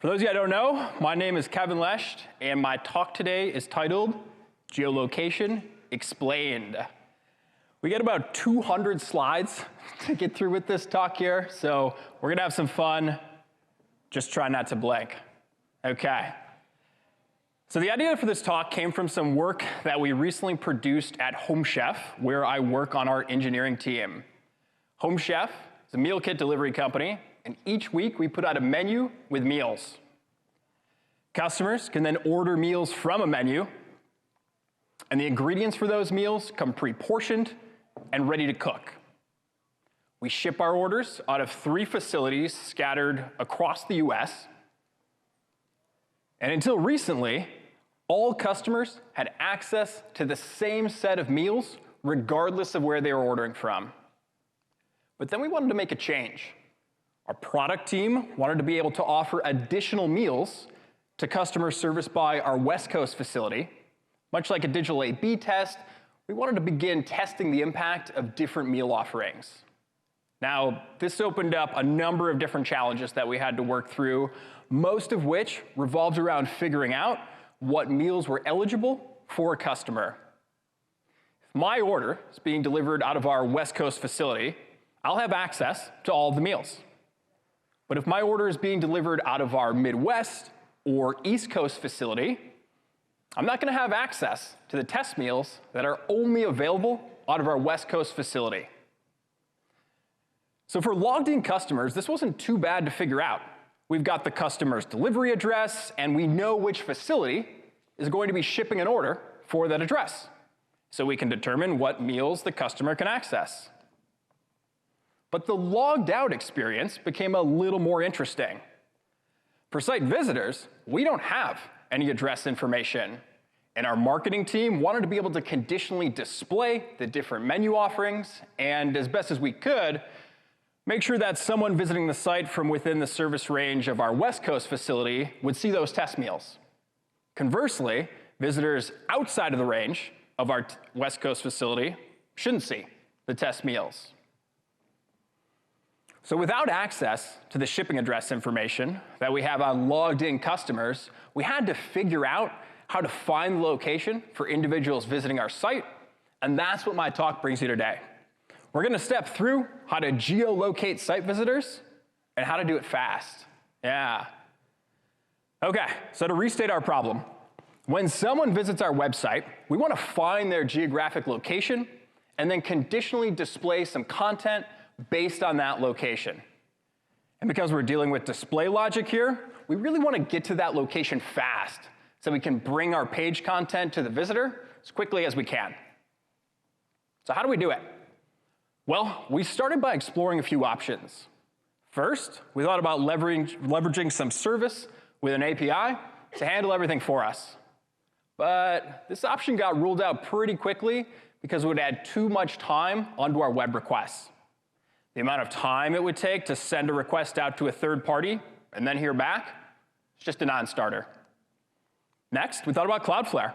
For those of you I don't know, my name is Kevin Lesht, and my talk today is titled Geolocation Explained. We get about 200 slides to get through with this talk here, so we're gonna have some fun. Just try not to blink. Okay. So the idea for this talk came from some work that we recently produced at Home Chef, where I work on our engineering team. Home Chef is a meal kit delivery company, and each week we put out a menu with meals. Customers can then order meals from a menu, and the ingredients for those meals come pre-portioned and ready to cook. We ship our orders out of 3 facilities scattered across the US. And until recently, all customers had access to the same set of meals regardless of where they were ordering from. But then we wanted to make a change. Our product team wanted to be able to offer additional meals to customers serviced by our West Coast facility. Much like a digital A/B test, we wanted to begin testing the impact of different meal offerings. Now, this opened up a number of different challenges that we had to work through, most of which revolved around figuring out what meals were eligible for a customer. If my order is being delivered out of our West Coast facility, I'll have access to all of the meals. But if my order is being delivered out of our Midwest or East Coast facility, I'm not going to have access to the test meals that are only available out of our West Coast facility. So for logged-in customers, this wasn't too bad to figure out. We've got the customer's delivery address, and we know which facility is going to be shipping an order for that address, so we can determine what meals the customer can access. But the logged-out experience became a little more interesting. For site visitors, we don't have any address information, and our marketing team wanted to be able to conditionally display the different menu offerings, and as best as we could, make sure that someone visiting the site from within the service range of our West Coast facility would see those test meals. Conversely, visitors outside of the range of our West Coast facility shouldn't see the test meals. So without access to the shipping address information that we have on logged-in customers, we had to figure out how to find the location for individuals visiting our site, and that's what my talk brings you today. We're going to step through how to geolocate site visitors and how to do it fast. Yeah. Okay, so to restate our problem, when someone visits our website, we want to find their geographic location and then conditionally display some content based on that location. And because we're dealing with display logic here, we really want to get to that location fast so we can bring our page content to the visitor as quickly as we can. So how do we do it? Well, we started by exploring a few options. First, we thought about leveraging some service with an API to handle everything for us. But this option got ruled out pretty quickly because it would add too much time onto our web requests. The amount of time it would take to send a request out to a third party and then hear back is just a non-starter. Next, we thought about Cloudflare.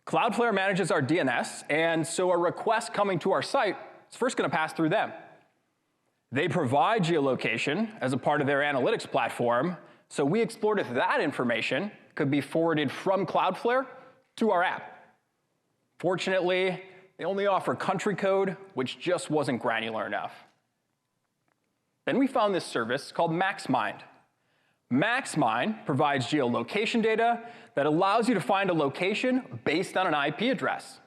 Cloudflare manages our DNS, and so a request coming to our site is first going to pass through them. They provide geolocation as a part of their analytics platform, so we explored if that information could be forwarded from Cloudflare to our app. Fortunately, they only offer country code, which just wasn't granular enough. Then we found this service called MaxMind. MaxMind provides geolocation data that allows you to find a location based on an IP address.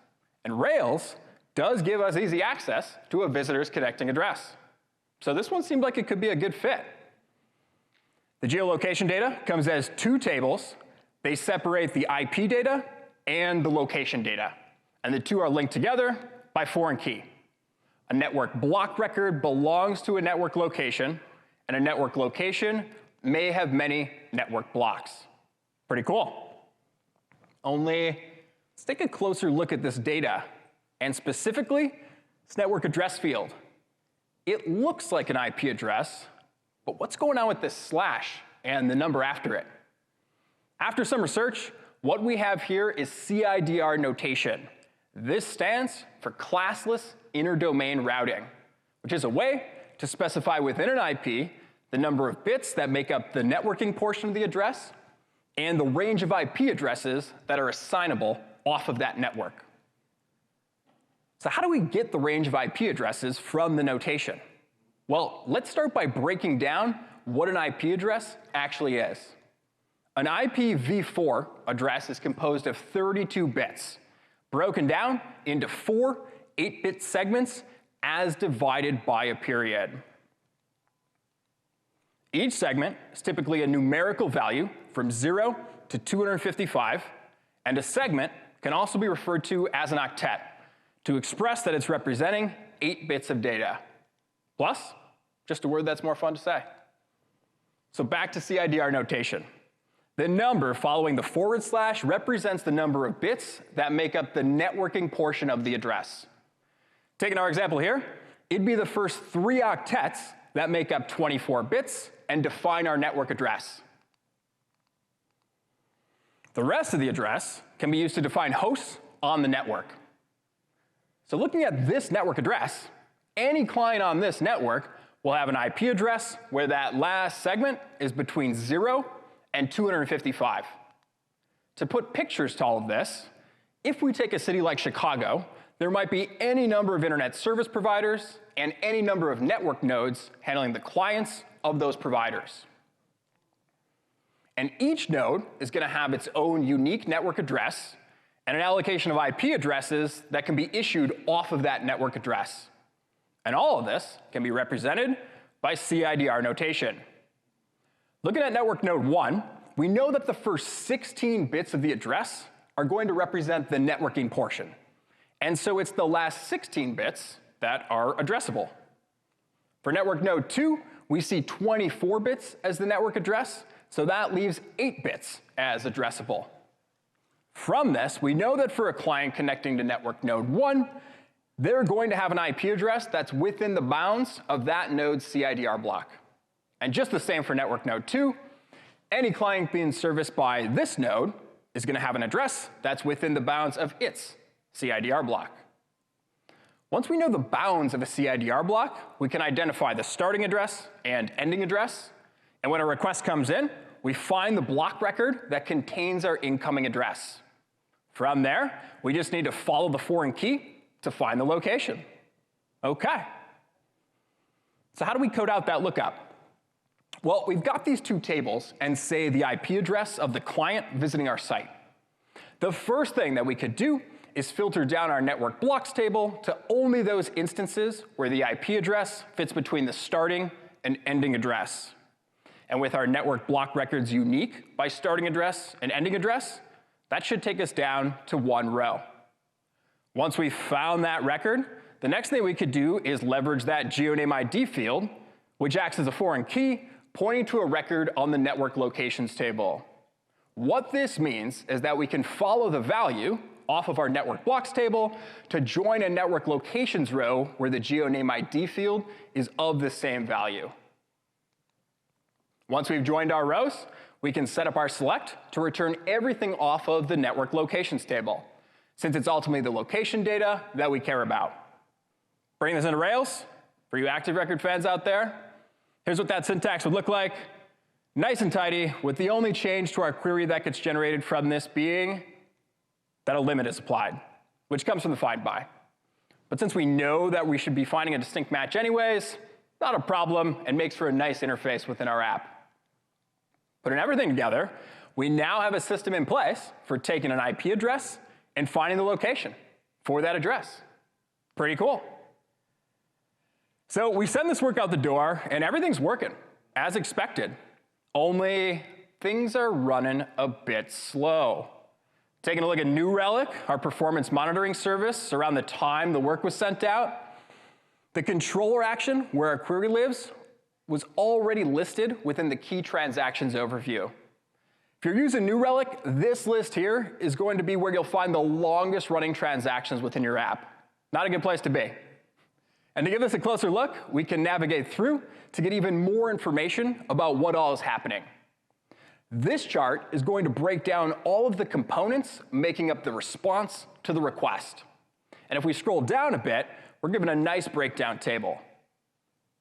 And Rails does give us easy access to a visitor's connecting address. So this one seemed like it could be a good fit. The geolocation data comes as 2 tables. They separate the IP data and the location data. And the 2 are linked together by foreign key. A network block record belongs to a network location, and a network location may have many network blocks. Pretty cool. Only, let's take a closer look at this data, and specifically, this network address field. It looks like an IP address, but what's going on with this slash and the number after it? After some research, what we have here is CIDR notation. This stands for classless interdomain routing, which is a way to specify within an IP the number of bits that make up the networking portion of the address, and the range of IP addresses that are assignable off of that network. So how do we get the range of IP addresses from the notation? Well, let's start by breaking down what an IP address actually is. An IPv4 address is composed of 32 bits, broken down into 4 8-bit segments as divided by a period. Each segment is typically a numerical value from 0 to 255, and a segment can also be referred to as an octet to express that it's representing 8 bits of data. Plus, just a word that's more fun to say. So back to CIDR notation. The number following the / represents the number of bits that make up the networking portion of the address. Taking our example here, it'd be the first 3 octets that make up 24 bits and define our network address. The rest of the address can be used to define hosts on the network. So looking at this network address, any client on this network will have an IP address where that last segment is between 0 and 255. To put pictures to all of this, if we take a city like Chicago, there might be any number of internet service providers and any number of network nodes handling the clients of those providers. And each node is going to have its own unique network address and an allocation of IP addresses that can be issued off of that network address. And all of this can be represented by CIDR notation. Looking at network node 1, we know that the first 16 bits of the address are going to represent the networking portion. And so it's the last 16 bits that are addressable. For network node 2, we see 24 bits as the network address, so that leaves 8 bits as addressable. From this, we know that for a client connecting to network node 1, they're going to have an IP address that's within the bounds of that node's CIDR block. And just the same for network node 2, any client being serviced by this node is going to have an address that's within the bounds of its CIDR block. Once we know the bounds of a CIDR block, we can identify the starting address and ending address. And when a request comes in, we find the block record that contains our incoming address. From there, we just need to follow the foreign key to find the location. OK. So how do we code out that lookup? Well, we've got these 2 tables and say the IP address of the client visiting our site. The first thing that we could do is filter down our network blocks table to only those instances where the IP address fits between the starting and ending address. And with our network block records unique by starting address and ending address, that should take us down to 1 row. Once we've found that record, the next thing we could do is leverage that geoname ID field, which acts as a foreign key pointing to a record on the network locations table. What this means is that we can follow the value off of our network blocks table to join a network locations row where the geoname ID field is of the same value. Once we've joined our rows, we can set up our select to return everything off of the network locations table, since it's ultimately the location data that we care about. Bringing this into Rails, for you Active Record fans out there, here's what that syntax would look like. Nice and tidy, with the only change to our query that gets generated from this being that a limit is applied, which comes from the find by. But since we know that we should be finding a distinct match anyways, not a problem, and makes for a nice interface within our app. Putting everything together, we now have a system in place for taking an IP address and finding the location for that address. Pretty cool. So we send this work out the door, and everything's working, as expected. Only things are running a bit slow. Taking a look at New Relic, our performance monitoring service, around the time the work was sent out, the controller action where our query lives was already listed within the key transactions overview. If you're using New Relic, this list here is going to be where you'll find the longest running transactions within your app. Not a good place to be. And to give this a closer look, we can navigate through to get even more information about what all is happening. This chart is going to break down all of the components making up the response to the request. And if we scroll down a bit, we're given a nice breakdown table.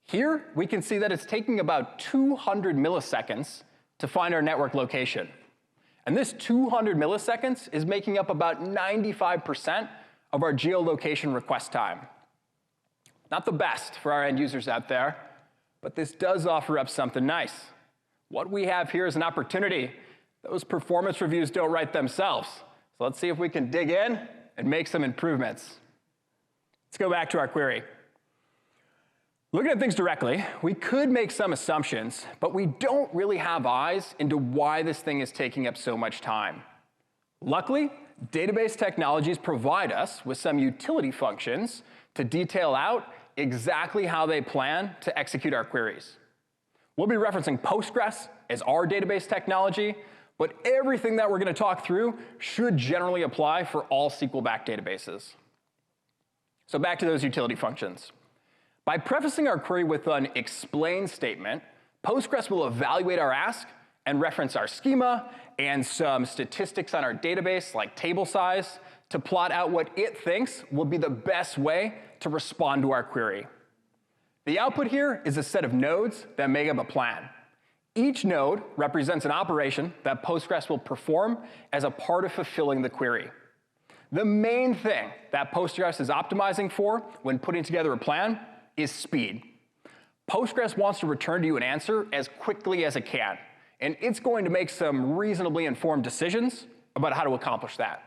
Here, we can see that it's taking about 200 milliseconds to find our network location. And this 200 milliseconds is making up about 95% of our geolocation request time. Not the best for our end users out there, but this does offer up something nice. What we have here is an opportunity. Those performance reviews don't write themselves. So let's see if we can dig in and make some improvements. Let's go back to our query. Looking at things directly, we could make some assumptions, but we don't really have eyes into why this thing is taking up so much time. Luckily, database technologies provide us with some utility functions to detail out exactly how they plan to execute our queries. We'll be referencing Postgres as our database technology, but everything that we're going to talk through should generally apply for all SQL-backed databases. So back to those utility functions. By prefacing our query with an explain statement, Postgres will evaluate our ask and reference our schema and some statistics on our database, like table size, to plot out what it thinks will be the best way to respond to our query. The output here is a set of nodes that make up a plan. Each node represents an operation that Postgres will perform as a part of fulfilling the query. The main thing that Postgres is optimizing for when putting together a plan is speed. Postgres wants to return to you an answer as quickly as it can, and it's going to make some reasonably informed decisions about how to accomplish that.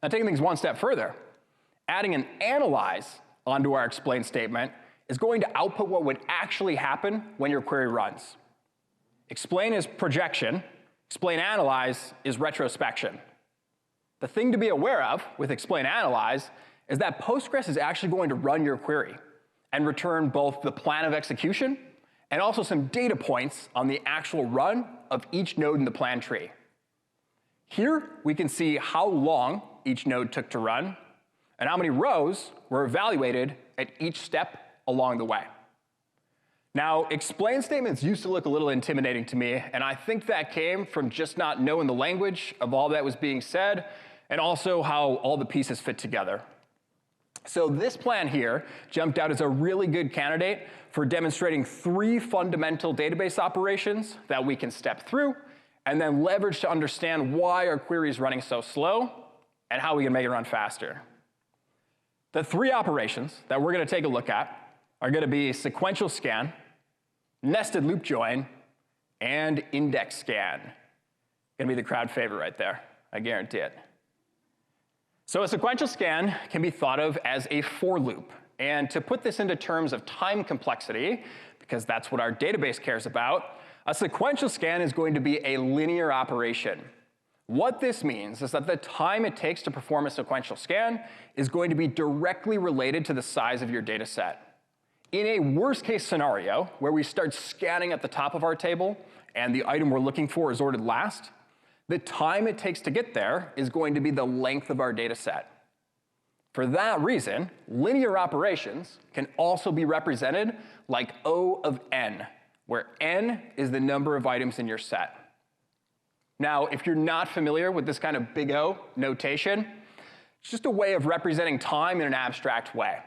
Now, taking things one step further, adding an analyze onto our explain statement is going to output what would actually happen when your query runs. Explain is projection, explain analyze is retrospection. The thing to be aware of with explain analyze is that Postgres is actually going to run your query and return both the plan of execution and also some data points on the actual run of each node in the plan tree. Here, we can see how long each node took to run and how many rows were evaluated at each step along the way. Now, explain statements used to look a little intimidating to me, and I think that came from just not knowing the language of all that was being said and also how all the pieces fit together. So this plan here jumped out as a really good candidate for demonstrating 3 fundamental database operations that we can step through and then leverage to understand why our query is running so slow and how we can make it run faster. The 3 operations that we're going to take a look at are going to be sequential scan, nested loop join, and index scan. Going to be the crowd favorite right there. I guarantee it. So a sequential scan can be thought of as a for loop. And to put this into terms of time complexity, because that's what our database cares about, a sequential scan is going to be a linear operation. What this means is that the time it takes to perform a sequential scan is going to be directly related to the size of your data set. In a worst-case scenario, where we start scanning at the top of our table and the item we're looking for is ordered last, the time it takes to get there is going to be the length of our data set. For that reason, linear operations can also be represented like O of n, where n is the number of items in your set. Now, if you're not familiar with this kind of big O notation, it's just a way of representing time in an abstract way.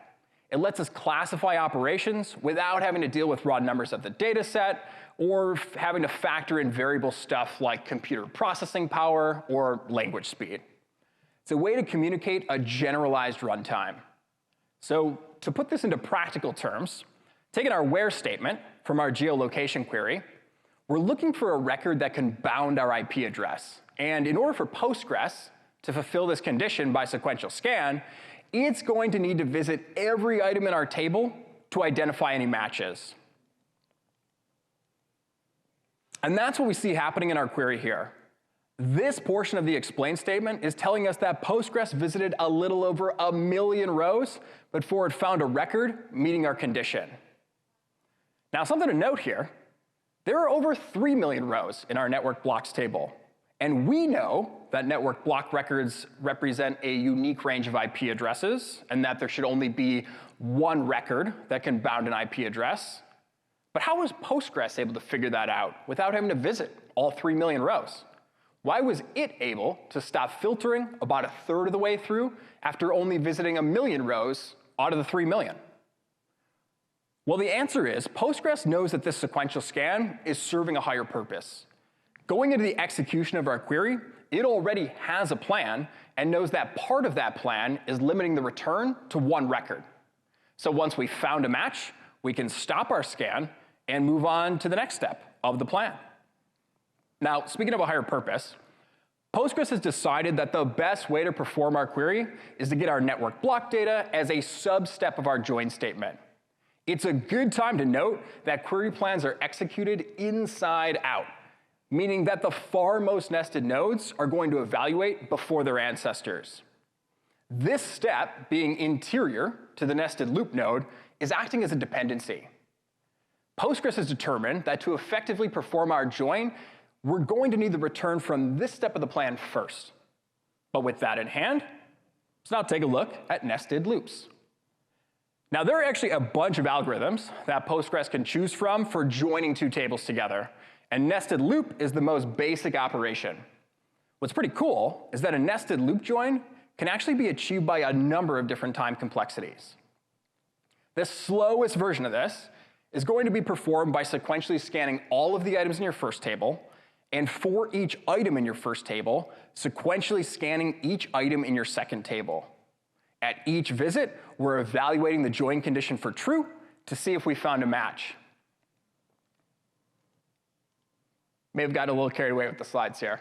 It lets us classify operations without having to deal with raw numbers of the data set or having to factor in variable stuff like computer processing power or language speed. It's a way to communicate a generalized runtime. So to put this into practical terms, taking our where statement from our geolocation query, we're looking for a record that can bound our IP address. And in order for Postgres to fulfill this condition by sequential scan, it's going to need to visit every item in our table to identify any matches. And that's what we see happening in our query here. This portion of the explain statement is telling us that Postgres visited a little over 1 million rows before it found a record meeting our condition. Now, something to note here, there are over 3 million rows in our network blocks table. And we know that network block records represent a unique range of IP addresses and that there should only be one record that can bound an IP address. But how was Postgres able to figure that out without having to visit all 3 million rows? Why was it able to stop filtering about 1/3 of the way through after only visiting 1 million rows out of the 3 million? Well, the answer is Postgres knows that this sequential scan is serving a higher purpose. Going into the execution of our query, it already has a plan and knows that part of that plan is limiting the return to one record. So once we've found a match, we can stop our scan and move on to the next step of the plan. Now, speaking of a higher purpose, Postgres has decided that the best way to perform our query is to get our network block data as a sub-step of our join statement. It's a good time to note that query plans are executed inside out, meaning that the far most nested nodes are going to evaluate before their ancestors. This step, being interior to the nested loop node, is acting as a dependency. Postgres has determined that to effectively perform our join, we're going to need the return from this step of the plan first. But with that in hand, let's now take a look at nested loops. Now, there are actually a bunch of algorithms that Postgres can choose from for joining two tables together, and nested loop is the most basic operation. What's pretty cool is that a nested loop join can actually be achieved by a number of different time complexities. The slowest version of this is going to be performed by sequentially scanning all of the items in your first table, and for each item in your first table, sequentially scanning each item in your second table. At each visit, we're evaluating the join condition for true to see if we found a match. May have gotten a little carried away with the slides here.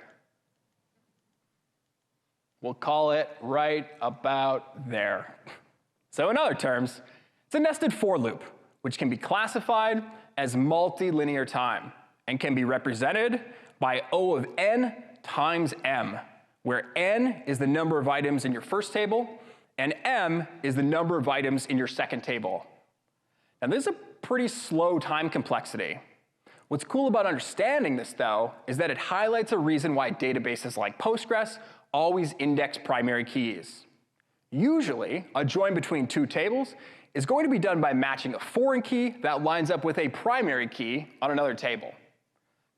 We'll call it right about there. So in other terms, it's a nested for loop, which can be classified as multilinear time and can be represented by O of n times m, where n is the number of items in your first table, and m is the number of items in your second table. Now, this is a pretty slow time complexity. What's cool about understanding this, though, is that it highlights a reason why databases like Postgres always index primary keys. Usually, a join between two tables is going to be done by matching a foreign key that lines up with a primary key on another table.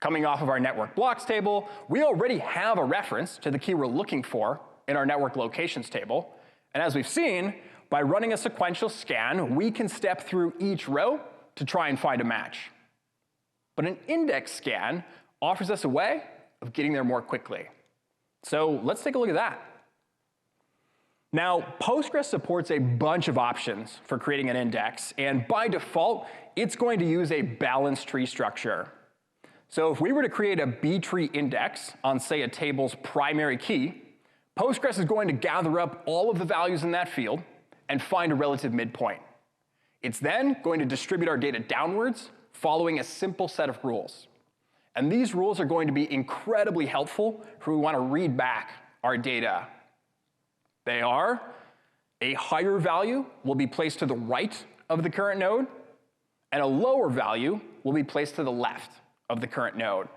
Coming off of our network blocks table, we already have a reference to the key we're looking for in our network locations table. And as we've seen, by running a sequential scan, we can step through each row to try and find a match. But an index scan offers us a way of getting there more quickly. So let's take a look at that. Now, Postgres supports a bunch of options for creating an index, and by default, it's going to use a balanced tree structure. So if we were to create a B-tree index on, say, a table's primary key, Postgres is going to gather up all of the values in that field and find a relative midpoint. It's then going to distribute our data downwards, following a simple set of rules. And these rules are going to be incredibly helpful if we want to read back our data. They are: a higher value will be placed to the right of the current node, and a lower value will be placed to the left of the current node.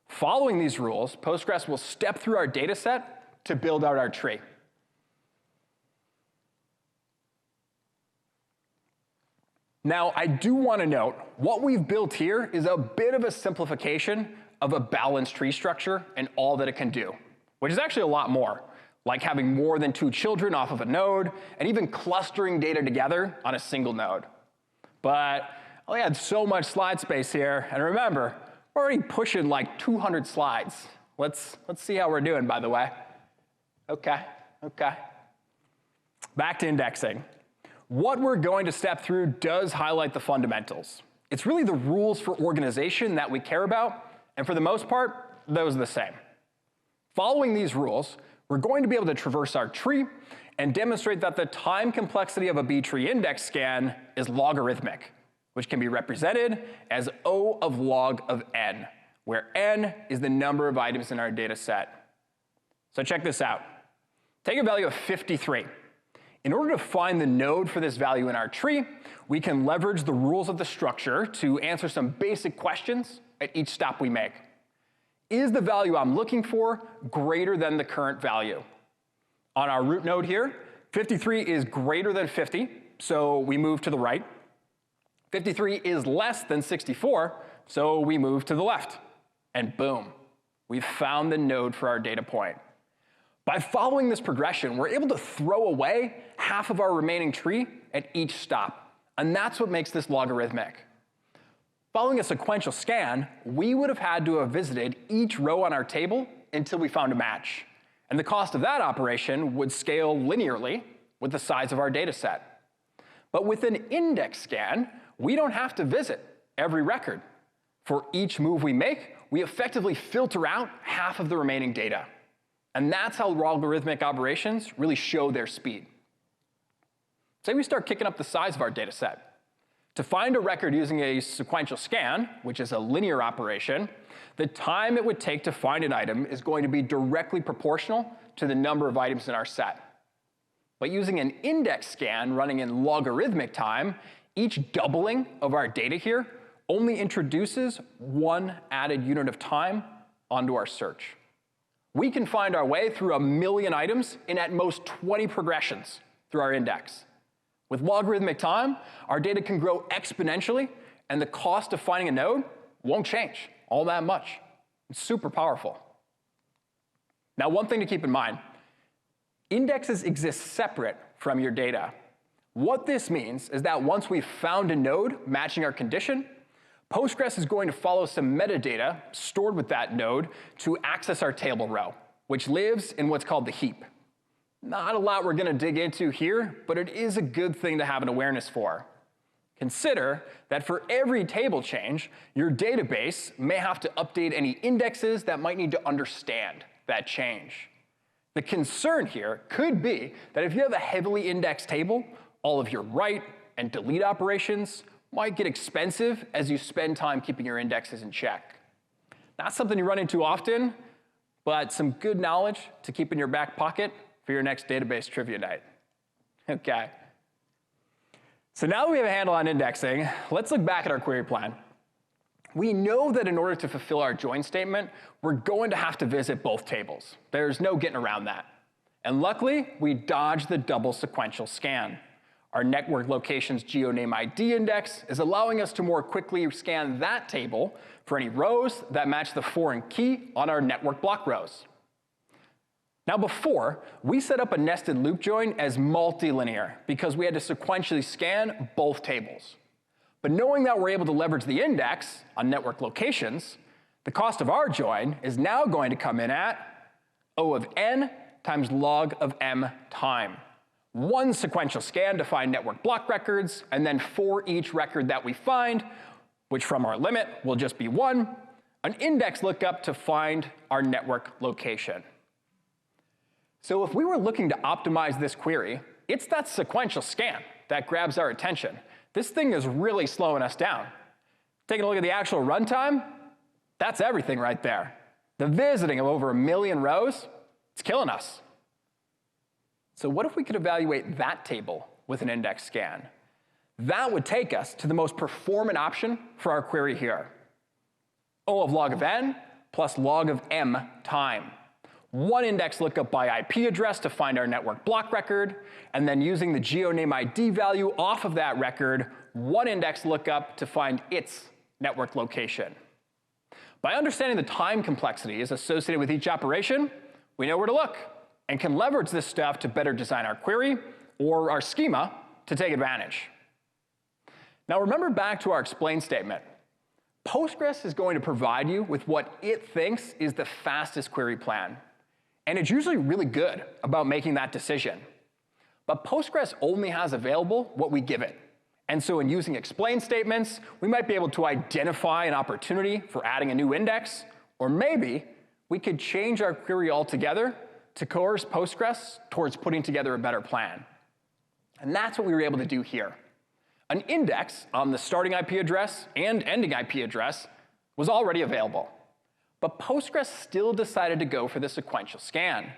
Following these rules, Postgres will step through our data set to build out our tree. Now, I do want to note, what we've built here is a bit of a simplification of a balanced tree structure and all that it can do, which is actually a lot more, like having more than two children off of a node, and even clustering data together on a single node. But I only had so much slide space here, and remember, we're already pushing like 200 slides. Let's see how we're doing, by the way. Okay. Back to indexing. What we're going to step through does highlight the fundamentals. It's really the rules for organization that we care about, and for the most part, those are the same. Following these rules, we're going to be able to traverse our tree and demonstrate that the time complexity of a B-tree index scan is logarithmic, which can be represented as O of log of n, where n is the number of items in our data set. So check this out. Take a value of 53. In order to find the node for this value in our tree, we can leverage the rules of the structure to answer some basic questions at each stop we make. Is the value I'm looking for greater than the current value? On our root node here, 53 is greater than 50, so we move to the right. 53 is less than 64, so we move to the left. And boom, we've found the node for our data point. By following this progression, we're able to throw away half of our remaining tree at each stop, And that's what makes this logarithmic. Following a sequential scan, we would have had to have visited each row on our table until we found a match. And the cost of that operation would scale linearly with the size of our data set. But with an index scan, we don't have to visit every record. For each move we make, we effectively filter out half of the remaining data. And that's how logarithmic operations really show their speed. Say we start kicking up the size of our data set. To find a record using a sequential scan, which is a linear operation, the time it would take to find an item is going to be directly proportional to the number of items in our set. But using an index scan running in logarithmic time, each doubling of our data here only introduces one added unit of time onto our search. We can find our way through 1 million items in at most 20 progressions through our index. With logarithmic time, our data can grow exponentially, and the cost of finding a node won't change all that much. It's super powerful. Now, one thing to keep in mind, indexes exist separate from your data. What this means is that once we've found a node matching our condition, Postgres is going to follow some metadata stored with that node to access our table row, which lives in what's called the heap. Not a lot we're going to dig into here, but it is a good thing to have an awareness for. Consider that for every table change, your database may have to update any indexes that might need to understand that change. The concern here could be that if you have a heavily indexed table, all of your write and delete operations might get expensive as you spend time keeping your indexes in check. Not something you run into often, but some good knowledge to keep in your back pocket for your next database trivia night. Okay. So now that we have a handle on indexing, let's look back at our query plan. We know that in order to fulfill our join statement, we're going to have to visit both tables. There's no getting around that. And luckily, we dodged the double sequential scan. Our network location's geoname ID index is allowing us to more quickly scan that table for any rows that match the foreign key on our network block rows. Now before, we set up a nested loop join as multilinear because we had to sequentially scan both tables. But knowing that we're able to leverage the index on network locations, the cost of our join is now going to come in at O of n times log of m time. One sequential scan to find network block records, and then for each record that we find, which from our limit will just be 1, an index lookup to find our network location. So if we were looking to optimize this query, it's that sequential scan that grabs our attention. This thing is really slowing us down. Taking a look at the actual runtime, that's everything right there. The visiting of over 1 million rows, it's killing us. So what if we could evaluate that table with an index scan? That would take us to the most performant option for our query here. O of log of n plus log of m time. One index lookup by IP address to find our network block record, and then using the geoname ID value off of that record, one index lookup to find its network location. By understanding the time complexities associated with each operation, we know where to look and can leverage this stuff to better design our query or our schema to take advantage. Now remember back to our explain statement. Postgres is going to provide you with what it thinks is the fastest query plan. And it's usually really good about making that decision. But Postgres only has available what we give it. And so in using explain statements, we might be able to identify an opportunity for adding a new index, or maybe we could change our query altogether to coerce Postgres towards putting together a better plan. And that's what we were able to do here. An index on the starting IP address and ending IP address was already available. But Postgres still decided to go for the sequential scan.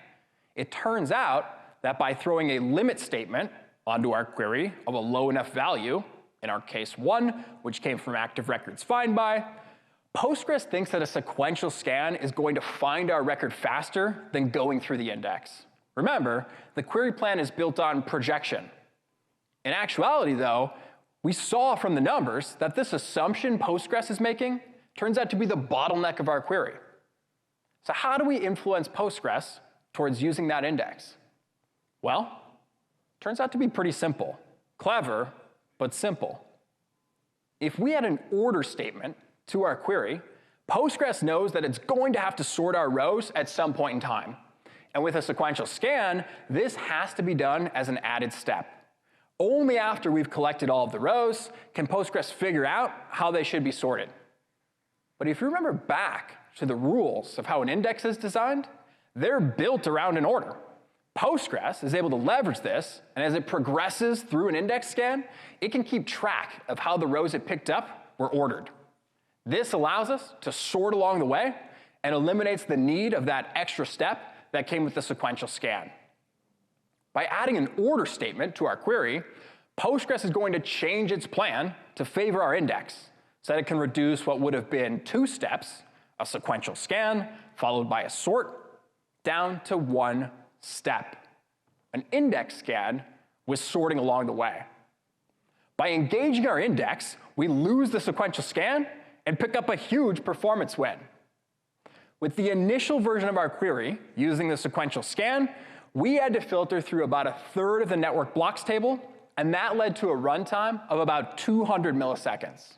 It turns out that by throwing a limit statement onto our query of a low enough value, in our case 1, which came from active records find by, Postgres thinks that a sequential scan is going to find our record faster than going through the index. Remember, the query plan is built on projection. In actuality, though, we saw from the numbers that this assumption Postgres is making turns out to be the bottleneck of our query. So how do we influence Postgres towards using that index? Well, turns out to be pretty simple, clever, but simple. If we add an order statement to our query, Postgres knows that it's going to have to sort our rows at some point in time. And with a sequential scan, this has to be done as an added step. Only after we've collected all of the rows can Postgres figure out how they should be sorted. But if you remember back to the rules of how an index is designed, they're built around an order. Postgres is able to leverage this, and as it progresses through an index scan, it can keep track of how the rows it picked up were ordered. This allows us to sort along the way and eliminates the need of that extra step that came with the sequential scan. By adding an order statement to our query, Postgres is going to change its plan to favor our index so that it can reduce what would have been 2 steps, a sequential scan followed by a sort, down to 1 step, an index scan with sorting along the way. By engaging our index, we lose the sequential scan and pick up a huge performance win. With the initial version of our query using the sequential scan, we had to filter through about 1/3 of the network blocks table, and that led to a runtime of about 200 milliseconds.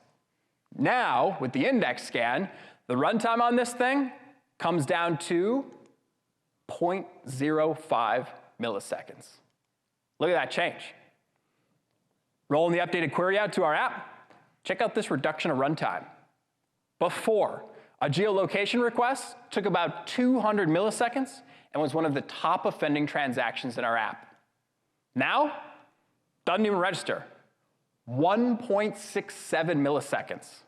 Now, with the index scan, the runtime on this thing comes down to 0.05 milliseconds. Look at that change. Rolling the updated query out to our app, check out this reduction of runtime. Before, a geolocation request took about 200 milliseconds and was one of the top offending transactions in our app. Now, doesn't even register. 1.67 milliseconds.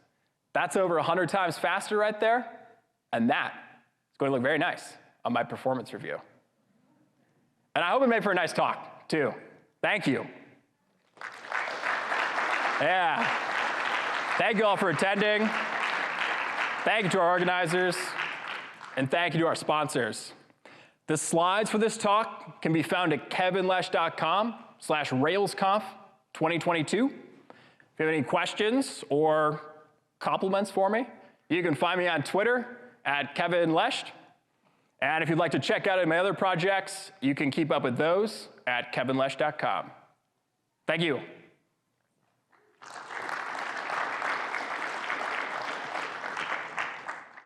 That's over 100 times faster right there, and that is going to look very nice on my performance review. And I hope it made for a nice talk, too. Thank you. Yeah. Thank you all for attending. Thank you to our organizers, and thank you to our sponsors. The slides for this talk can be found at kevinlesht.com/RailsConf 2022. If you have any questions or compliments for me, you can find me on Twitter at kevinlesht. And if you'd like to check out my other projects, you can keep up with those at kevinlesht.com. Thank you.